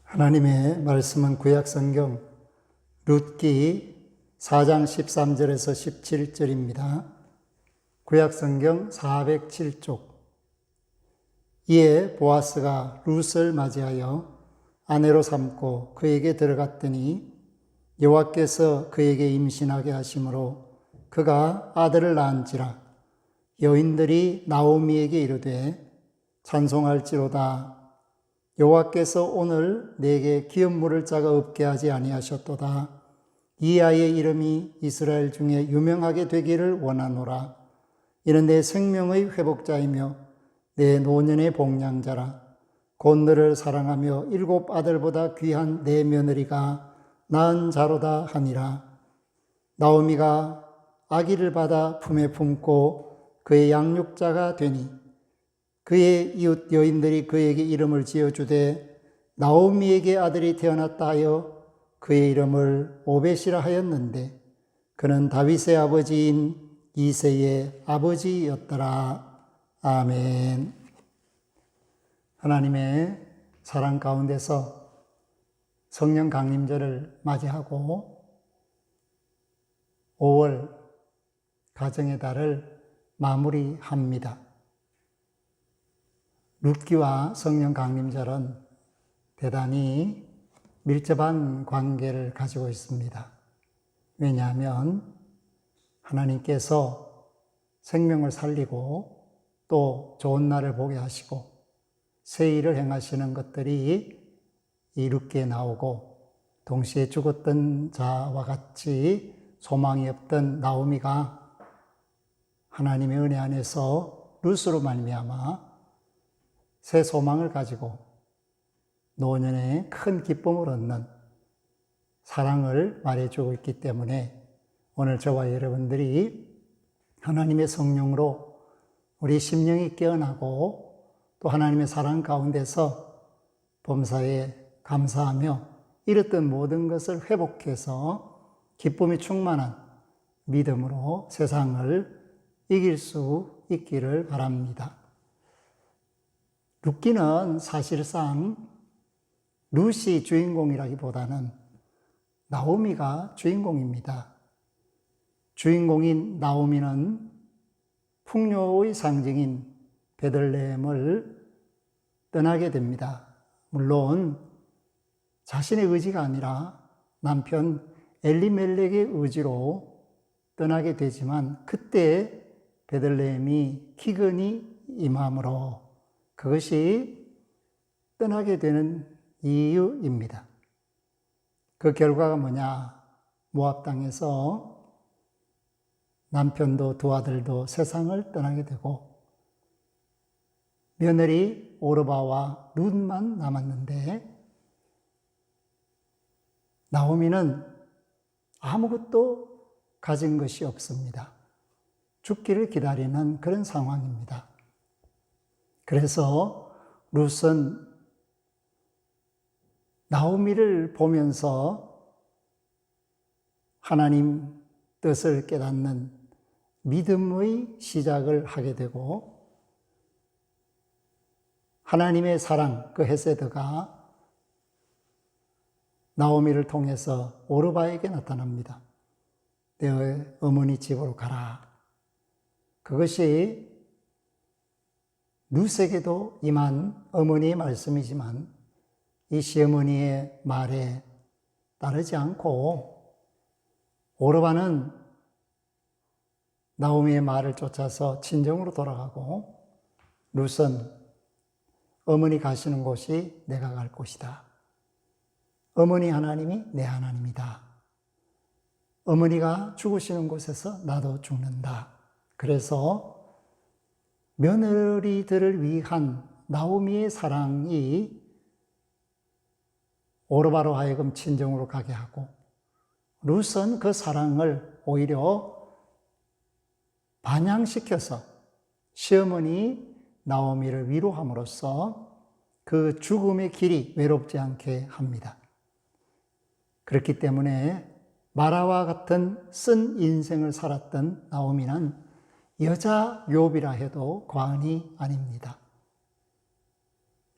하나님의 말씀은 구약성경 룻기 4장 13절에서 17절입니다. 구약성경 407쪽. 이에 보아스가 룻을 맞이하여 아내로 삼고 그에게 들어갔더니 여호와께서 그에게 임신하게 하심으로 그가 아들을 낳은지라. 여인들이 나오미에게 이르되 찬송할지로다. 여호와께서 오늘 내게 기업 물을 자가 없게 하지 아니하셨도다. 이 아이의 이름이 이스라엘 중에 유명하게 되기를 원하노라. 이는 내 생명의 회복자이며 내 노년의 복량자라. 곧 너를 사랑하며 7 아들보다 귀한 내 며느리가 낳은 자로다 하니라. 나오미가 아기를 받아 품에 품고 그의 양육자가 되니 그의 이웃 여인들이 그에게 이름을 지어주되 나오미에게 아들이 태어났다 하여 그의 이름을 오벳이라 하였는데 그는 다윗의 아버지인 이새의 아버지였더라. 아멘. 하나님의 사랑 가운데서 성령 강림절을 맞이하고 5월 가정의 달을 마무리합니다. 룻기와 성령 강림절은 대단히 밀접한 관계를 가지고 있습니다. 왜냐하면 하나님께서 생명을 살리고 또 좋은 날을 보게 하시고 새 일을 행하시는 것들이 이 룻기에 나오고, 동시에 죽었던 자와 같이 소망이 없던 나오미가 하나님의 은혜 안에서 룻으로 말미암아 새 소망을 가지고 노년에 큰 기쁨을 얻는 사랑을 말해주고 있기 때문에 오늘 저와 여러분들이 하나님의 성령으로 우리 심령이 깨어나고 또 하나님의 사랑 가운데서 범사에 감사하며 잃었던 모든 것을 회복해서 기쁨이 충만한 믿음으로 세상을 이길 수 있기를 바랍니다. 룻기는 사실상 룻이 주인공이라기보다는 나오미가 주인공입니다. 주인공인 나오미는 풍요의 상징인 베들레헴을 떠나게 됩니다. 물론 자신의 의지가 아니라 남편 엘리멜렉의 의지로 떠나게 되지만 그때 베들레헴이 기근이 임함으로 그것이 떠나게 되는 이유입니다. 그 결과가 뭐냐? 모압 땅에서 남편도 두 아들도 세상을 떠나게 되고 며느리 오르바와 룻만 남았는데 나오미는 아무것도 가진 것이 없습니다. 죽기를 기다리는 그런 상황입니다. 그래서 룻은 나오미를 보면서 하나님 뜻을 깨닫는 믿음의 시작을 하게 되고 하나님의 사랑, 그 헤세드가 나오미를 통해서 오르바에게 나타납니다. 내 어머니 집으로 가라. 그것이 룻에게도 임한 어머니의 말씀이지만 이 시어머니의 말에 따르지 않고 오르바는 나오미의 말을 쫓아서 친정으로 돌아가고 룻은 어머니 가시는 곳이 내가 갈 곳이다. 어머니 하나님이 내 하나님이다. 어머니가 죽으시는 곳에서 나도 죽는다. 그래서 며느리들을 위한 나오미의 사랑이 오르바로 하여금 친정으로 가게 하고 룻은 그 사랑을 오히려 반향시켜서 시어머니 나오미를 위로함으로써 그 죽음의 길이 외롭지 않게 합니다. 그렇기 때문에 마라와 같은 쓴 인생을 살았던 나오미는 여자 욥이라 해도 과언이 아닙니다.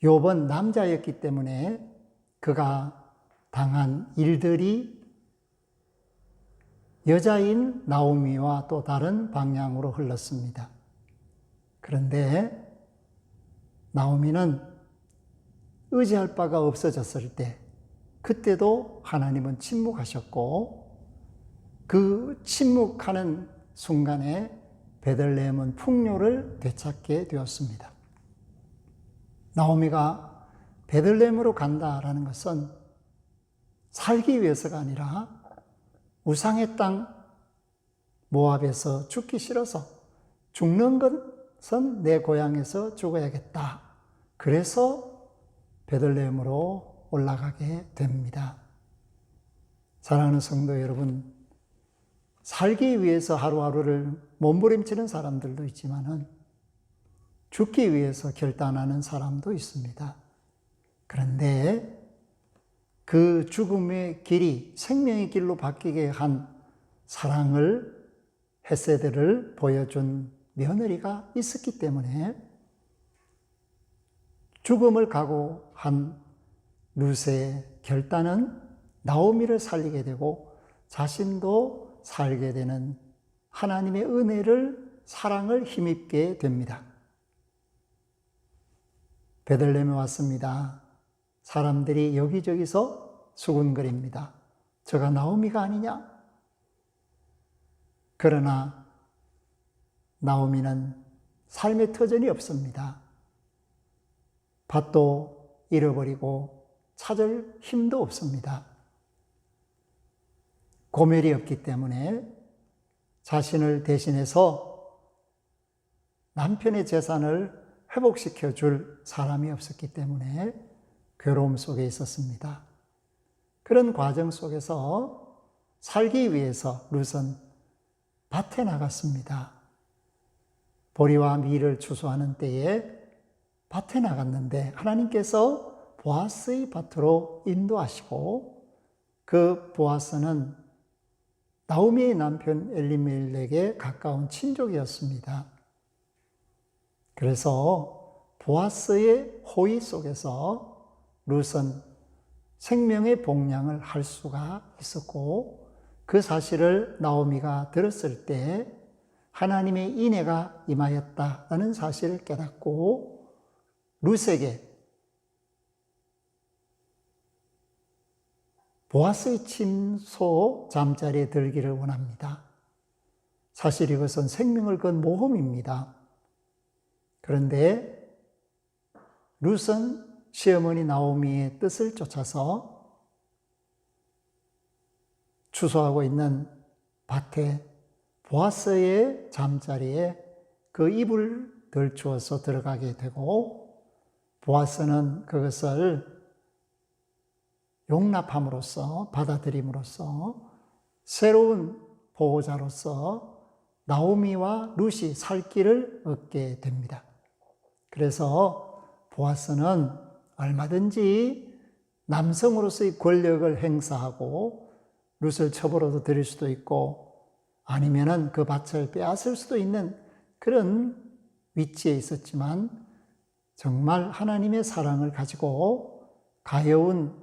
욥은 남자였기 때문에 그가 당한 일들이 여자인 나오미와 또 다른 방향으로 흘렀습니다. 그런데 나오미는 의지할 바가 없어졌을 때, 그때도 하나님은 침묵하셨고, 그 침묵하는 순간에 베들레헴은 풍요를 되찾게 되었습니다. 나오미가 베들레헴으로 간다라는 것은 살기 위해서가 아니라 우상의 땅 모압에서 죽기 싫어서, 죽는 것은 내 고향에서 죽어야겠다. 그래서 베들레헴으로 올라가게 됩니다. 사랑하는 성도 여러분, 살기 위해서 하루하루를 몸부림치는 사람들도 있지만은 죽기 위해서 결단하는 사람도 있습니다. 그런데 그 죽음의 길이 생명의 길로 바뀌게 한 사랑을, 헤세드를 보여준 며느리가 있었기 때문에 죽음을 각오한 룻의 결단은 나오미를 살리게 되고 자신도 살게 되는 하나님의 은혜를, 사랑을 힘입게 됩니다. 베들레헴에 왔습니다. 사람들이 여기저기서 수군거립니다. 저가 나오미가 아니냐? 그러나 나오미는 삶의 터전이 없습니다. 밭도 잃어버리고 찾을 힘도 없습니다. 고멜이 없기 때문에 자신을 대신해서 남편의 재산을 회복시켜 줄 사람이 없었기 때문에 괴로움 속에 있었습니다. 그런 과정 속에서 살기 위해서 룻은 밭에 나갔습니다. 보리와 밀을 추수하는 때에 밭에 나갔는데 하나님께서 보아스의 밭으로 인도하시고, 그 보아스는 나오미의 남편 엘리멜렉에 가까운 친족이었습니다. 그래서 보아스의 호의 속에서 룻은 생명의 복량을 할 수가 있었고, 그 사실을 나오미가 들었을 때 하나님의 인애가 임하였다는 사실을 깨닫고 룻에게 보아스의 침소 잠자리에 들기를 원합니다. 사실 이것은 생명을 건 모험입니다. 그런데 룻은 시어머니 나오미의 뜻을 쫓아서 추수하고 있는 밭에 보아스의 잠자리에 그 이불 덜추어서 들어가게 되고, 보아스는 그것을 용납함으로써, 받아들임으로써 새로운 보호자로서 나오미와 룻이 살 길을 얻게 됩니다. 그래서 보아스는 얼마든지 남성으로서의 권력을 행사하고 룻을 처벌해도 드릴 수도 있고, 아니면은 그 밭을 빼앗을 수도 있는 그런 위치에 있었지만, 정말 하나님의 사랑을 가지고 가여운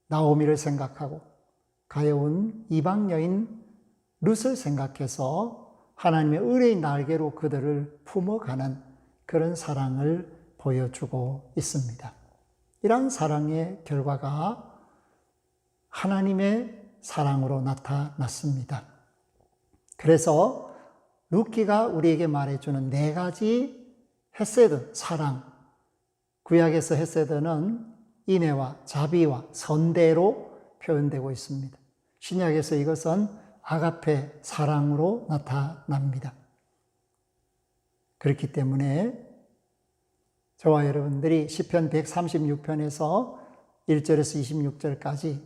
나오미를 생각하고 가여운 이방 여인 룻을 생각해서 하나님의 의뢰의 날개로 그들을 품어가는 그런 사랑을 보여주고 있습니다. 이러한 사랑의 결과가 하나님의 사랑으로 나타났습니다. 그래서 룻기가 우리에게 말해주는 네 가지 헤세드, 사랑. 구약에서 헤세드는 인애와 자비와 선대로 표현되고 있습니다. 신약에서 이것은 아가페, 사랑으로 나타납니다. 그렇기 때문에 저와 여러분들이 시편 136편에서 1절에서 26절까지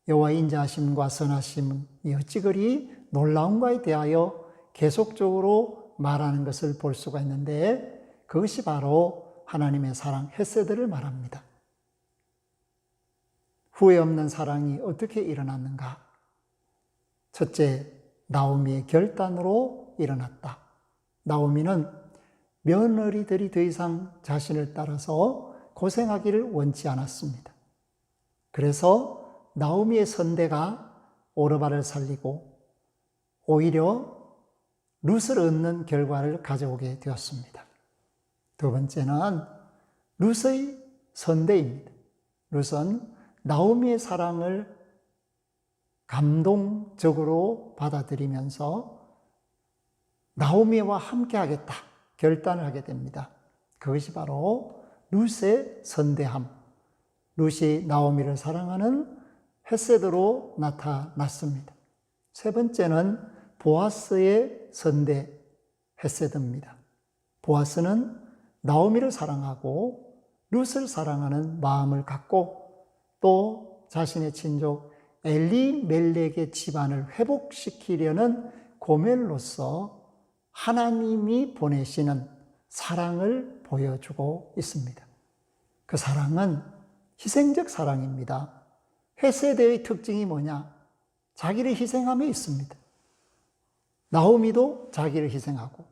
여호와의 인자하심과 선하심이 어찌 그리 놀라운가에 대하여 계속적으로 말하는 것을 볼 수가 있는데, 그것이 바로 하나님의 사랑, 헤세드를 말합니다. 후회 없는 사랑이 어떻게 일어났는가? 첫째, 나오미의 결단으로 일어났다. 나오미는 며느리들이 더 이상 자신을 따라서 고생하기를 원치 않았습니다. 그래서 나오미의 선대가 오르바를 살리고 오히려 룻을 얻는 결과를 가져오게 되었습니다. 두 번째는 룻의 선대입니다. 룻은 나오미의 사랑을 감동적으로 받아들이면서 나오미와 함께 하겠다 결단을 하게 됩니다. 그것이 바로 룻의 선대함, 룻이 나오미를 사랑하는 헤세드로 나타났습니다. 세 번째는 보아스의 선대 헤세드입니다. 보아스는 나오미를 사랑하고 룻을 사랑하는 마음을 갖고 또 자신의 친족 엘리멜렉의 집안을 회복시키려는 고멜로서 하나님이 보내시는 사랑을 보여주고 있습니다. 그 사랑은 희생적 사랑입니다. 헤세드의 특징이 뭐냐? 자기를 희생함에 있습니다. 나오미도 자기를 희생하고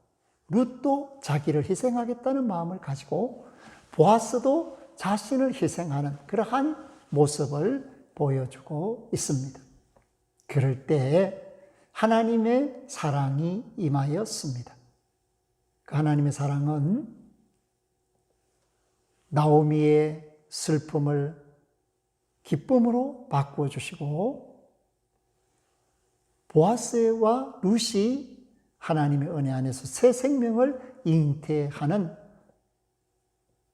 룻도 자기를 희생하겠다는 마음을 가지고 보아스도 자신을 희생하는 그러한 모습을 보여주고 있습니다. 그럴 때 하나님의 사랑이 임하였습니다. 그 하나님의 사랑은 나오미의 슬픔을 기쁨으로 바꾸어 주시고 보아스와 룻이 하나님의 은혜 안에서 새 생명을 잉태하는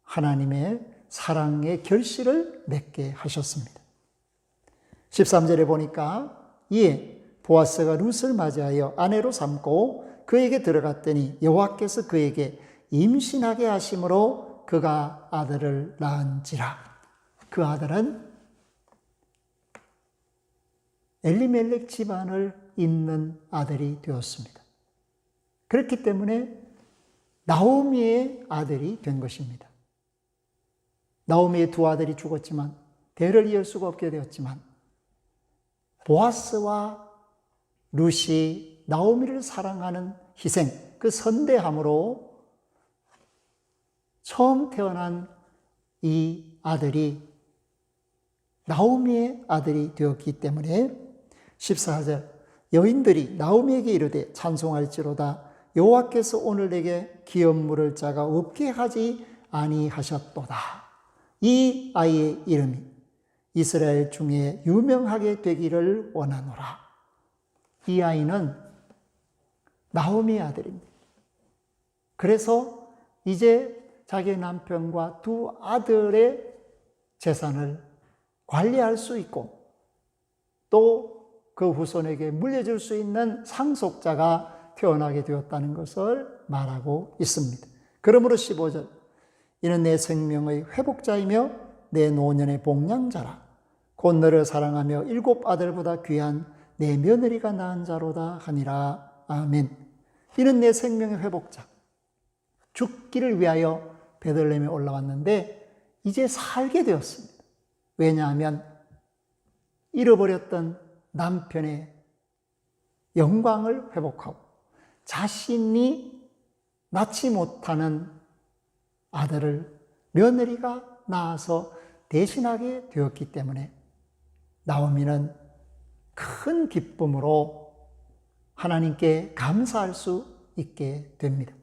하나님의 사랑의 결실을 맺게 하셨습니다. 13절에 보니까 이에 보아스가 룻을 맞이하여 아내로 삼고 그에게 들어갔더니 여호와께서 그에게 임신하게 하심으로 그가 아들을 낳은지라. 그 아들은 엘리멜렉 집안을 잇는 아들이 되었습니다. 그렇기 때문에 나오미의 아들이 된 것입니다. 나오미의 두 아들이 죽었지만 대를 이을 수가 없게 되었지만 보아스와 룻이 나오미를 사랑하는 희생, 그 선대함으로 처음 태어난 이 아들이 나오미의 아들이 되었기 때문에 14절 여인들이 나오미에게 이르되 찬송할지로다 여호와께서 오늘 내게 기업 물을 자가 없게 하지 아니하셨도다. 이 아이의 이름이 이스라엘 중에 유명하게 되기를 원하노라. 이 아이는 나오미의 아들입니다. 그래서 이제 자기 남편과 두 아들의 재산을 관리할 수 있고 또 그 후손에게 물려줄 수 있는 상속자가 태어나게 되었다는 것을 말하고 있습니다. 그러므로 15절 이는 내 생명의 회복자이며 내 노년의 복량자라. 곧 너를 사랑하며 7 아들보다 귀한 내 며느리가 낳은 자로다 하니라. 아멘. 이는 내 생명의 회복자. 죽기를 위하여 베들레헴에 올라왔는데 이제 살게 되었습니다. 왜냐하면 잃어버렸던 남편의 영광을 회복하고 자신이 낳지 못하는 아들을 며느리가 낳아서 대신하게 되었기 때문에 나오미는 큰 기쁨으로 하나님께 감사할 수 있게 됩니다.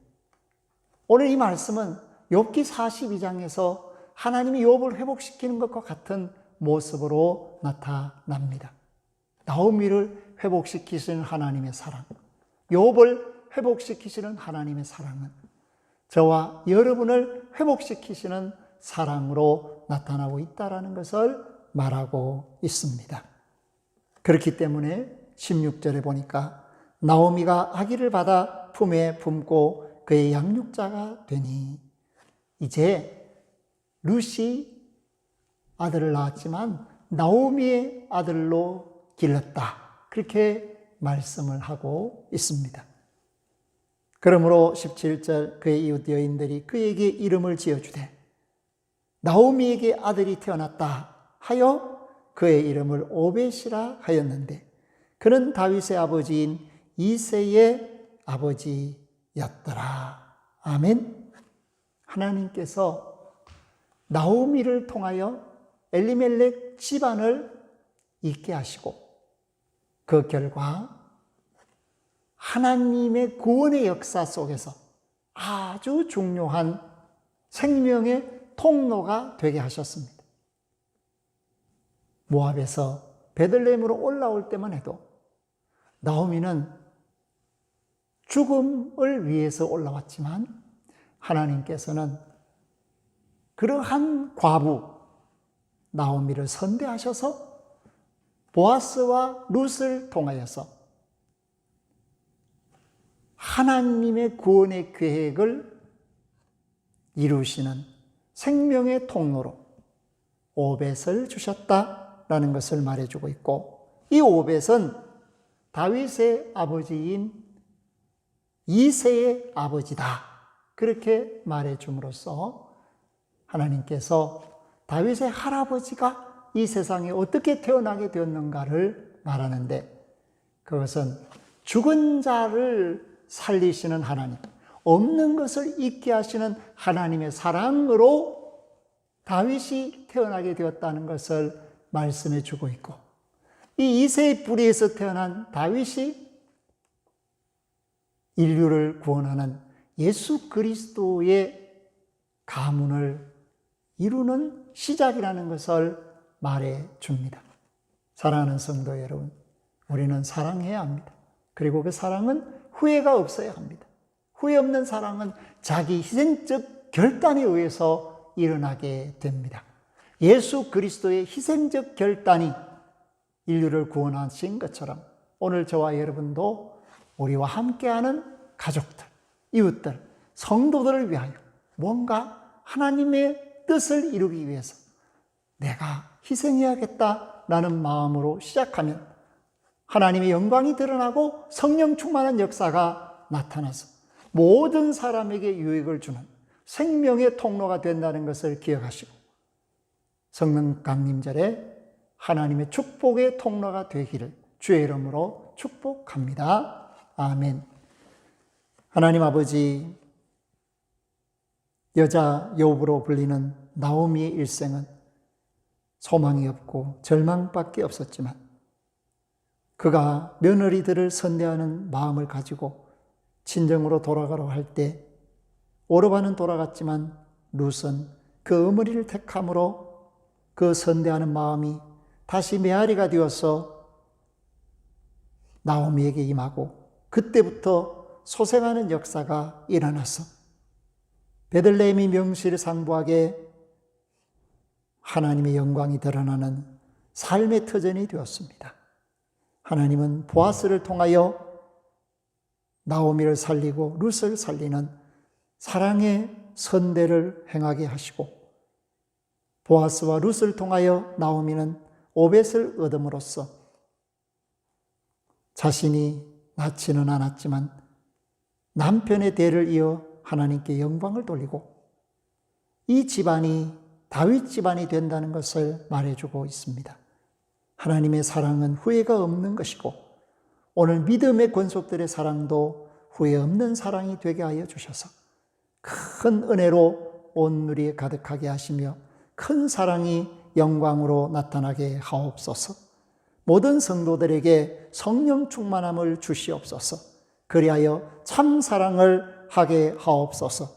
오늘 이 말씀은 욥기 42장에서 하나님이 욥을 회복시키는 것과 같은 모습으로 나타납니다. 나오미를 회복시키시는 하나님의 사랑, 욥을 회복시키시는 하나님의 사랑은 저와 여러분을 회복시키시는 사랑으로 나타나고 있다는 것을 말하고 있습니다. 그렇기 때문에 16절에 보니까 나오미가 아기를 받아 품에 품고 그의 양육자가 되니 이제 룻이 아들을 낳았지만 나오미의 아들로 길렀다. 그렇게 말씀을 하고 있습니다. 그러므로 17절 그의 이웃 여인들이 그에게 이름을 지어주되 나오미에게 아들이 태어났다 하여 그의 이름을 오벳이라 하였는데 그는 다윗의 아버지인 이새의 아버지였더라. 아멘. 하나님께서 나오미를 통하여 엘리멜렉 집안을 있게 하시고 그 결과 하나님의 구원의 역사 속에서 아주 중요한 생명의 통로가 되게 하셨습니다. 모압에서 베들레헴으로 올라올 때만 해도 나오미는 죽음을 위해서 올라왔지만 하나님께서는 그러한 과부 나오미를 선대하셔서 보아스와 룻을 통하여서 하나님의 구원의 계획을 이루시는 생명의 통로로 오벳을 주셨다라는 것을 말해주고 있고, 이 오벳은 다윗의 아버지인 이새의 아버지다, 그렇게 말해줌으로써 하나님께서 다윗의 할아버지가 이 세상에 어떻게 태어나게 되었는가를 말하는데, 그것은 죽은 자를 살리시는 하나님, 없는 것을 있게 하시는 하나님의 사랑으로 다윗이 태어나게 되었다는 것을 말씀해 주고 있고, 이 이새의 뿌리에서 태어난 다윗이 인류를 구원하는 예수 그리스도의 가문을 이루는 시작이라는 것을 말해 줍니다. 사랑하는 성도 여러분, 우리는 사랑해야 합니다. 그리고 그 사랑은 후회가 없어야 합니다. 후회 없는 사랑은 자기 희생적 결단에 의해서 일어나게 됩니다. 예수 그리스도의 희생적 결단이 인류를 구원하신 것처럼 오늘 저와 여러분도 우리와 함께하는 가족들, 이웃들, 성도들을 위하여 뭔가 하나님의 뜻을 이루기 위해서 내가 희생해야겠다라는 마음으로 시작하면 하나님의 영광이 드러나고 성령 충만한 역사가 나타나서 모든 사람에게 유익을 주는 생명의 통로가 된다는 것을 기억하시고 성령 강림절에 하나님의 축복의 통로가 되기를 주의 이름으로 축복합니다. 아멘. 하나님 아버지, 여자 여우브로 불리는 나오미의 일생은 소망이 없고 절망밖에 없었지만 그가 며느리들을 선대하는 마음을 가지고 친정으로 돌아가려 할 때 오르바는 돌아갔지만 룻은 그 어머니를 택함으로 그 선대하는 마음이 다시 메아리가 되어서 나오미에게 임하고 그때부터 소생하는 역사가 일어나서 베들레헴이 명실상부하게 하나님의 영광이 드러나는 삶의 터전이 되었습니다. 하나님은 보아스를 통하여 나오미를 살리고 룻을 살리는 사랑의 선대를 행하게 하시고 보아스와 룻을 통하여 나오미는 오벳을 얻음으로써 자신이 낳지는 않았지만 남편의 대를 이어 하나님께 영광을 돌리고 이 집안이 다윗 집안이 된다는 것을 말해주고 있습니다. 하나님의 사랑은 후회가 없는 것이고 오늘 믿음의 권속들의 사랑도 후회 없는 사랑이 되게 하여 주셔서 큰 은혜로 온 누리에 가득하게 하시며 큰 사랑이 영광으로 나타나게 하옵소서. 모든 성도들에게 성령 충만함을 주시옵소서. 그리하여 참 사랑을 하게 하옵소서.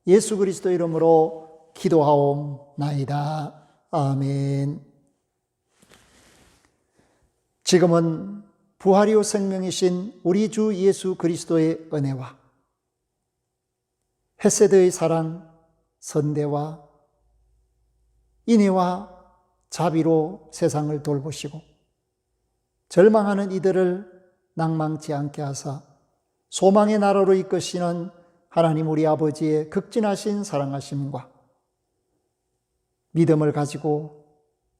예수 그리스도 이름으로 기도하옵나이다. 아멘. 지금은 부활이요 생명이신 우리 주 예수 그리스도의 은혜와 헤세드의 사랑, 선대와 인애와 자비로 세상을 돌보시고 절망하는 이들을 낭망치 않게 하사 소망의 나라로 이끄시는 하나님 우리 아버지의 극진하신 사랑하심과 믿음을 가지고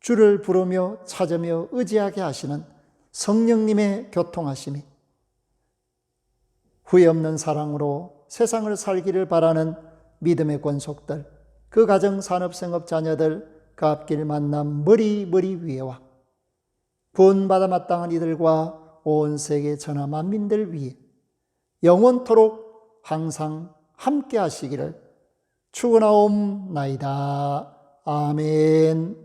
주를 부르며 찾으며 의지하게 하시는 성령님의 교통하심이 후회 없는 사랑으로 세상을 살기를 바라는 믿음의 권속들, 그 가정, 산업, 생업, 자녀들, 그 앞길 만남 머리 위에와 구원받아 마땅한 이들과 온 세계 천하 만민들 위에 영원토록 항상 함께 하시기를 축원하옵나이다. 아멘.